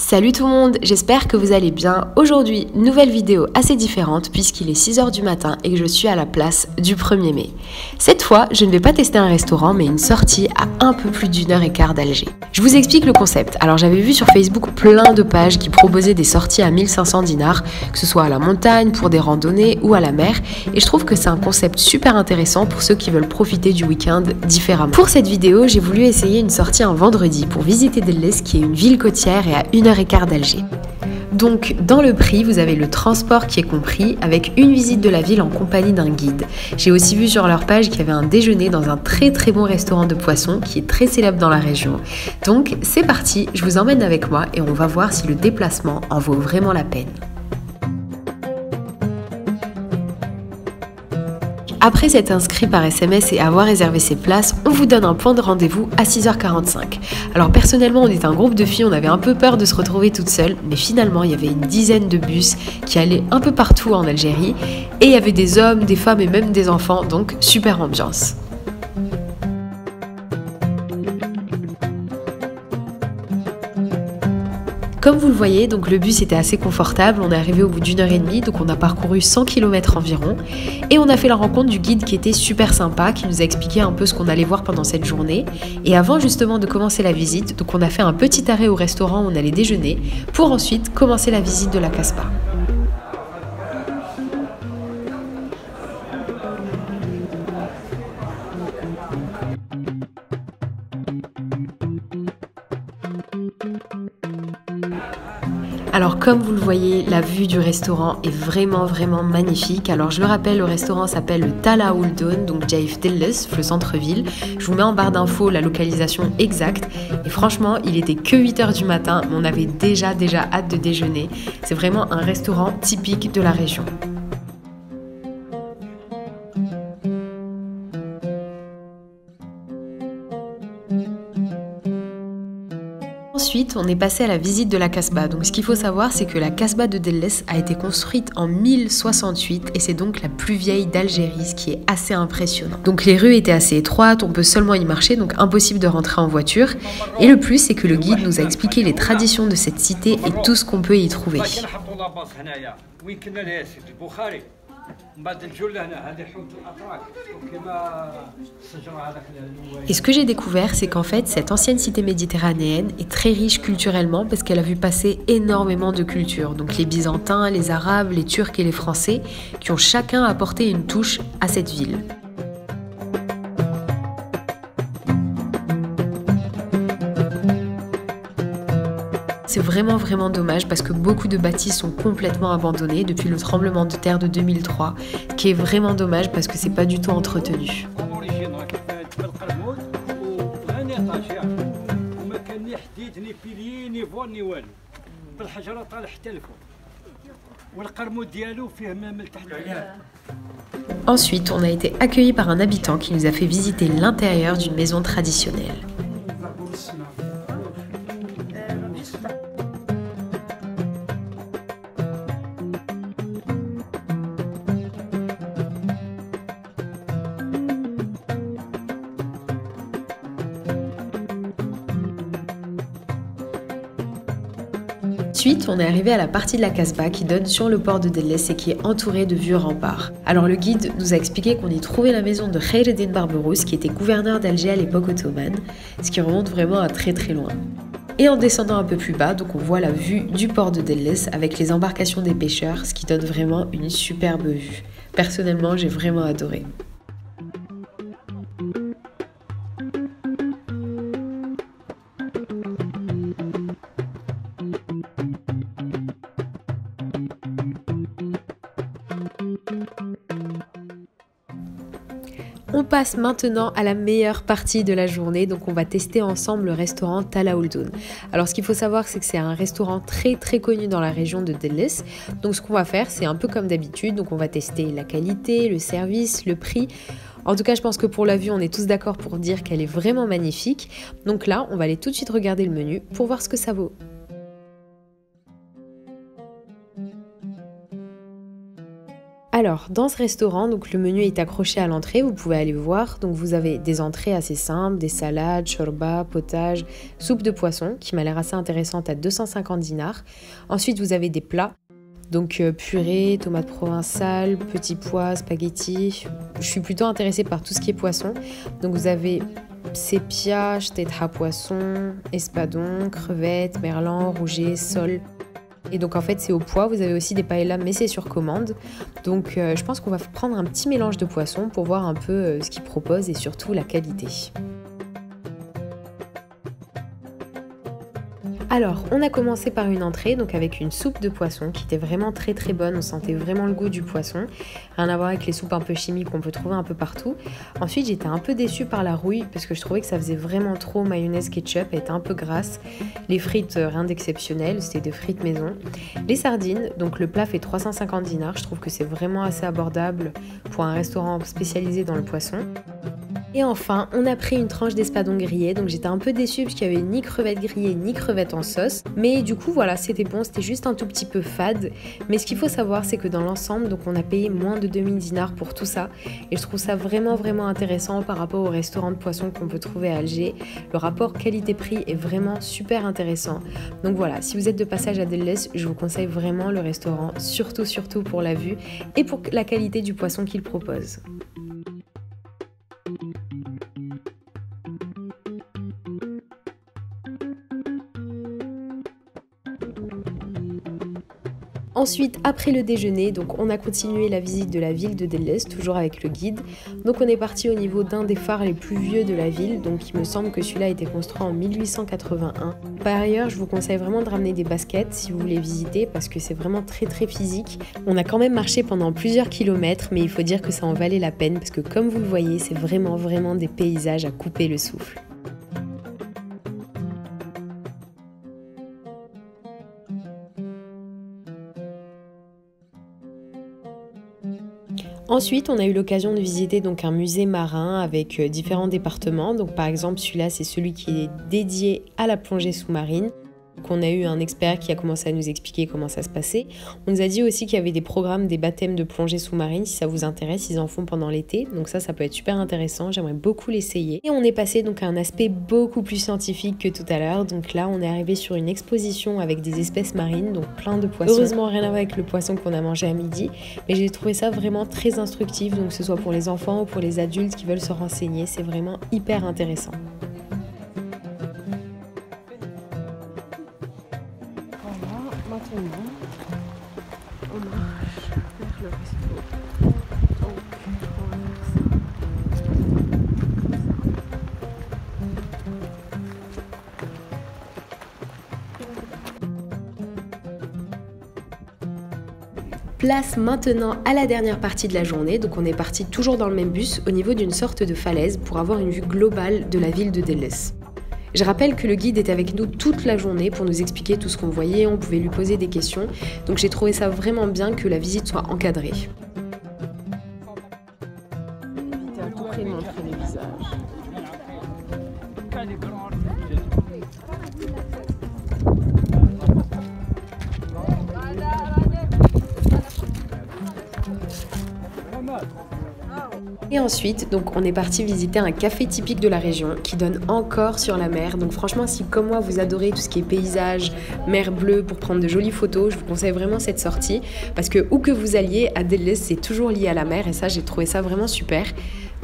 Salut tout le monde, j'espère que vous allez bien. Aujourd'hui, nouvelle vidéo assez différente puisqu'il est 6 h du matin et que je suis à la place du 1er mai. Cette fois, je ne vais pas tester un restaurant mais une sortie à un peu plus d'1h15 d'Alger. Je vous explique le concept. Alors j'avais vu sur Facebook plein de pages qui proposaient des sorties à 1500 dinars, que ce soit à la montagne, pour des randonnées ou à la mer, et je trouve que c'est un concept super intéressant pour ceux qui veulent profiter du week-end différemment. Pour cette vidéo, j'ai voulu essayer une sortie un vendredi pour visiter Delles, qui est une ville côtière et à 1h15 d'Alger. Donc dans le prix, vous avez le transport qui est compris avec une visite de la ville en compagnie d'un guide. J'ai aussi vu sur leur page qu'il y avait un déjeuner dans un très bon restaurant de poissons qui est très célèbre dans la région. Donc c'est parti, je vous emmène avec moi et on va voir si le déplacement en vaut vraiment la peine. Après s'être inscrit par SMS et avoir réservé ses places, on vous donne un point de rendez-vous à 6h45. Alors personnellement, on est un groupe de filles, on avait un peu peur de se retrouver toutes seules, mais finalement, il y avait une dizaine de bus qui allaient un peu partout en Algérie, et il y avait des hommes, des femmes et même des enfants, donc super ambiance. Comme vous le voyez, donc le bus était assez confortable, on est arrivé au bout d'1h30, donc on a parcouru 100 km environ, et on a fait la rencontre du guide qui était super sympa, qui nous a expliqué un peu ce qu'on allait voir pendant cette journée. Et avant justement de commencer la visite, donc on a fait un petit arrêt au restaurant où on allait déjeuner, pour ensuite commencer la visite de la Casbah. Alors comme vous le voyez, la vue du restaurant est vraiment magnifique. Alors je le rappelle, le restaurant s'appelle le Tala Ouldon, donc Jaif Delles, le centre-ville. Je vous mets en barre d'infos la localisation exacte. Et franchement, il était que 8 h du matin, mais on avait déjà hâte de déjeuner. C'est vraiment un restaurant typique de la région. Ensuite, on est passé à la visite de la Casbah. Donc ce qu'il faut savoir, c'est que la Casbah de Delles a été construite en 1068 et c'est donc la plus vieille d'Algérie, ce qui est assez impressionnant. Donc les rues étaient assez étroites, on peut seulement y marcher, donc impossible de rentrer en voiture. Et le plus, c'est que le guide nous a expliqué les traditions de cette cité et tout ce qu'on peut y trouver. Et ce que j'ai découvert, c'est qu'en fait, cette ancienne cité méditerranéenne est très riche culturellement parce qu'elle a vu passer énormément de cultures. Donc les Byzantins, les Arabes, les Turcs et les Français qui ont chacun apporté une touche à cette ville. C'est vraiment dommage parce que beaucoup de bâtisses sont complètement abandonnées depuis le tremblement de terre de 2003, ce qui est vraiment dommage parce que c'est pas du tout entretenu. Ensuite, on a été accueillis par un habitant qui nous a fait visiter l'intérieur d'une maison traditionnelle. Ensuite, on est arrivé à la partie de la Casbah qui donne sur le port de Delles et qui est entourée de vieux remparts. Alors le guide nous a expliqué qu'on y trouvait la maison de Khaireddin Barberousse qui était gouverneur d'Alger à l'époque ottomane, ce qui remonte vraiment à très loin. Et en descendant un peu plus bas, donc on voit la vue du port de Delles avec les embarcations des pêcheurs, ce qui donne vraiment une superbe vue. Personnellement, j'ai vraiment adoré. On passe maintenant à la meilleure partie de la journée, donc on va tester ensemble le restaurant Tala Ouldon. Alors ce qu'il faut savoir, c'est que c'est un restaurant très connu dans la région de Delles. Donc ce qu'on va faire, c'est un peu comme d'habitude, donc on va tester la qualité, le service, le prix. En tout cas, je pense que pour la vue, on est tous d'accord pour dire qu'elle est vraiment magnifique. Donc là, on va aller tout de suite regarder le menu pour voir ce que ça vaut. Alors, dans ce restaurant, donc le menu est accroché à l'entrée, vous pouvez aller voir. Donc vous avez des entrées assez simples, des salades, shorba, potage, soupe de poisson, qui m'a l'air assez intéressante à 250 dinars. Ensuite, vous avez des plats. Donc purée, tomates provençales, petits pois, spaghettis. Je suis plutôt intéressée par tout ce qui est poisson. Donc vous avez sépia, shtetha poisson, espadon, crevettes, merlan, rouget, sole. Et donc en fait c'est au pois. Vous avez aussi des paellas mais c'est sur commande. Donc je pense qu'on va prendre un petit mélange de poissons pour voir un peu ce qu'ils proposent et surtout la qualité. Alors, on a commencé par une entrée, donc avec une soupe de poisson qui était vraiment très très bonne, on sentait vraiment le goût du poisson. Rien à voir avec les soupes un peu chimiques qu'on peut trouver un peu partout. Ensuite, j'étais un peu déçue par la rouille parce que je trouvais que ça faisait vraiment trop mayonnaise ketchup, elle était un peu grasse. Les frites, rien d'exceptionnel, c'était des frites maison. Les sardines, donc le plat fait 350 dinars, je trouve que c'est vraiment assez abordable pour un restaurant spécialisé dans le poisson. Et enfin, on a pris une tranche d'espadon grillé, donc j'étais un peu déçue parce qu'il n'y avait ni crevettes grillées ni crevettes en sauce. Mais du coup, voilà, c'était bon, c'était juste un tout petit peu fade. Mais ce qu'il faut savoir, c'est que dans l'ensemble, donc on a payé moins de 2000 dinars pour tout ça. Et je trouve ça vraiment, vraiment intéressant par rapport au restaurant de poisson qu'on peut trouver à Alger. Le rapport qualité-prix est vraiment super intéressant. Donc voilà, si vous êtes de passage à Delles, je vous conseille vraiment le restaurant, surtout pour la vue et pour la qualité du poisson qu'il propose. Ensuite, après le déjeuner, donc on a continué la visite de la ville de Delles, toujours avec le guide. Donc on est parti au niveau d'un des phares les plus vieux de la ville, donc il me semble que celui-là a été construit en 1881. Par ailleurs, je vous conseille vraiment de ramener des baskets si vous voulez visiter, parce que c'est vraiment très très physique. On a quand même marché pendant plusieurs kilomètres, mais il faut dire que ça en valait la peine, parce que comme vous le voyez, c'est vraiment des paysages à couper le souffle. Ensuite, on a eu l'occasion de visiter donc un musée marin avec différents départements. Donc par exemple, celui-là, c'est celui qui est dédié à la plongée sous-marine. Donc on a eu un expert qui a commencé à nous expliquer comment ça se passait. On nous a dit aussi qu'il y avait des programmes, des baptêmes de plongée sous-marine. Si ça vous intéresse, ils en font pendant l'été. Donc ça peut être super intéressant. J'aimerais beaucoup l'essayer. Et on est passé donc à un aspect beaucoup plus scientifique que tout à l'heure. Donc là, on est arrivé sur une exposition avec des espèces marines, donc plein de poissons. Heureusement, rien à voir avec le poisson qu'on a mangé à midi. Mais j'ai trouvé ça vraiment très instructif. Donc que ce soit pour les enfants ou pour les adultes qui veulent se renseigner, c'est vraiment hyper intéressant. Maintenant, on marche vers le resto. Donc, on va faire ça. Place maintenant à la dernière partie de la journée. Donc on est parti toujours dans le même bus au niveau d'une sorte de falaise pour avoir une vue globale de la ville de Delles. Je rappelle que le guide était avec nous toute la journée pour nous expliquer tout ce qu'on voyait, on pouvait lui poser des questions, donc j'ai trouvé ça vraiment bien que la visite soit encadrée. Évitez à tout prix de montrer les visages. Et ensuite, donc on est parti visiter un café typique de la région qui donne encore sur la mer. Donc franchement, si comme moi vous adorez tout ce qui est paysage, mer bleue pour prendre de jolies photos, je vous conseille vraiment cette sortie parce que où que vous alliez à Delles, c'est toujours lié à la mer et ça j'ai trouvé ça vraiment super.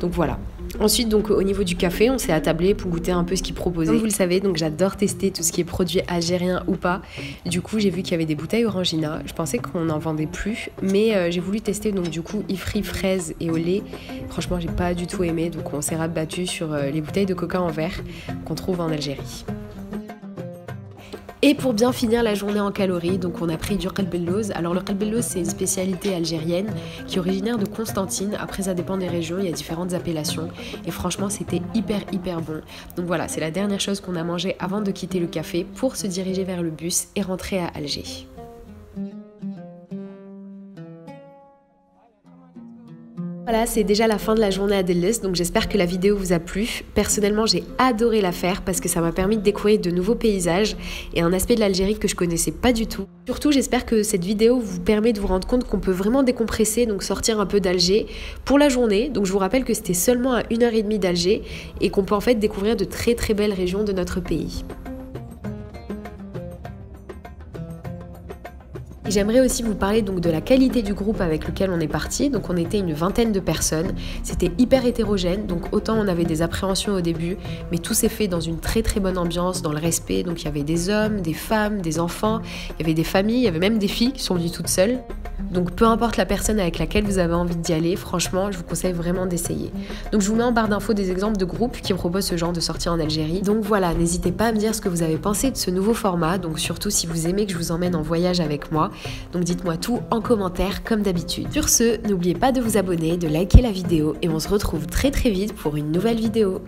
Donc voilà. Ensuite, donc au niveau du café, on s'est attablé pour goûter un peu ce qu'ils proposaient. Comme vous le savez, donc j'adore tester tout ce qui est produit algérien ou pas. Du coup, j'ai vu qu'il y avait des bouteilles Orangina. Je pensais qu'on n'en vendait plus, mais j'ai voulu tester donc du coup ifri fraise et au lait. Franchement, j'ai pas du tout aimé, donc on s'est rabattu sur les bouteilles de coca en verre qu'on trouve en Algérie. Et pour bien finir la journée en calories, donc on a pris du qalbelloz. Alors le qalbelloz, c'est une spécialité algérienne qui est originaire de Constantine. Après ça dépend des régions, il y a différentes appellations. Et franchement c'était hyper bon. Donc voilà, c'est la dernière chose qu'on a mangé avant de quitter le café pour se diriger vers le bus et rentrer à Alger. Voilà, c'est déjà la fin de la journée à Deleuze, donc j'espère que la vidéo vous a plu. Personnellement, j'ai adoré la faire parce que ça m'a permis de découvrir de nouveaux paysages et un aspect de l'Algérie que je connaissais pas du tout. Surtout, j'espère que cette vidéo vous permet de vous rendre compte qu'on peut vraiment décompresser, donc sortir un peu d'Alger pour la journée. Donc je vous rappelle que c'était seulement à 1h30 d'Alger et qu'on peut en fait découvrir de très très belles régions de notre pays. J'aimerais aussi vous parler donc de la qualité du groupe avec lequel on est parti. Donc on était une vingtaine de personnes, c'était hyper hétérogène, donc autant on avait des appréhensions au début, mais tout s'est fait dans une très très bonne ambiance, dans le respect. Donc il y avait des hommes, des femmes, des enfants, il y avait des familles, il y avait même des filles qui sont venues toutes seules. Donc peu importe la personne avec laquelle vous avez envie d'y aller, franchement, je vous conseille vraiment d'essayer. Donc je vous mets en barre d'infos des exemples de groupes qui proposent ce genre de sortie en Algérie. Donc voilà, n'hésitez pas à me dire ce que vous avez pensé de ce nouveau format, donc surtout si vous aimez que je vous emmène en voyage avec moi. Donc dites-moi tout en commentaire comme d'habitude. Sur ce, n'oubliez pas de vous abonner, de liker la vidéo et on se retrouve très très vite pour une nouvelle vidéo.